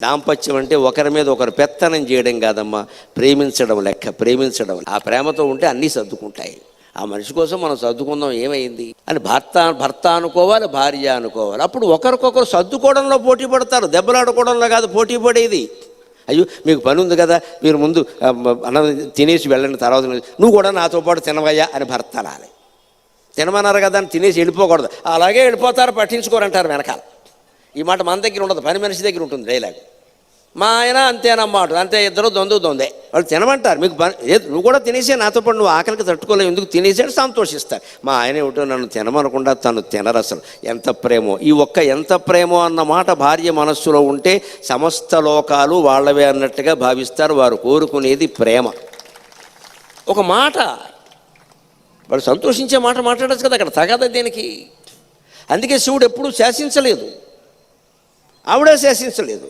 దాంపత్యం అంటే ఒకరి మీద ఒకరు పెత్తనం చేయడం కాదమ్మా, ప్రేమించడం లెక్క. ప్రేమించడం, ఆ ప్రేమతో ఉంటే అన్నీ సర్దుకుంటాయి. ఆ మనిషి కోసం మనం సర్దుకుందాం, ఏమైంది అని భర్త అనుకోవాలి, భార్య అనుకోవాలి. అప్పుడు ఒకరికొకరు సర్దుకోవడంలో పోటీ పడతారు, దెబ్బలాడుకోవడంలో కాదు పోటీ పడేది. అయ్యో మీకు పని ఉంది కదా, మీరు ముందు అన్నం తినేసి వెళ్ళండి, తర్వాత నువ్వు కూడా నాతో పాటు తినవయ్యా అని భర్త అనాలి. తినమన్నారు కదా అని తినేసి వెళ్ళిపోకూడదు. అలాగే వెళ్ళిపోతారు, పట్టించుకోరంటారు వెనకాల. ఈ మాట మన దగ్గర ఉండదు, పని మనిషి దగ్గర ఉంటుంది డైలాగ్. మా ఆయన అంతేనమ్మాట, అంతే, ఇద్దరు దొందే. వాళ్ళు తినమంటారు, మీకు నువ్వు కూడా తినేసే, నాతో పాటు నువ్వు ఆకలికి తట్టుకోలేవు, ఎందుకు తినేసాడు సంతోషిస్తారు. మా ఆయన ఏమిటో నన్ను తినమనకుండా తను తినరు. అసలు ఎంత ప్రేమో, ఈ ఒక్క ఎంత ప్రేమో అన్న మాట భార్య మనస్సులో ఉంటే సమస్త లోకాలు వాళ్ళవే అన్నట్టుగా భావిస్తారు. వారు కోరుకునేది ప్రేమ. ఒక మాట వాళ్ళు సంతోషించే మాట మాట్లాడచ్చు కదా, అక్కడ తగదా దేనికి. అందుకే శివుడు ఎప్పుడూ శాసించలేదు, ఆవిడే శాసించలేదు.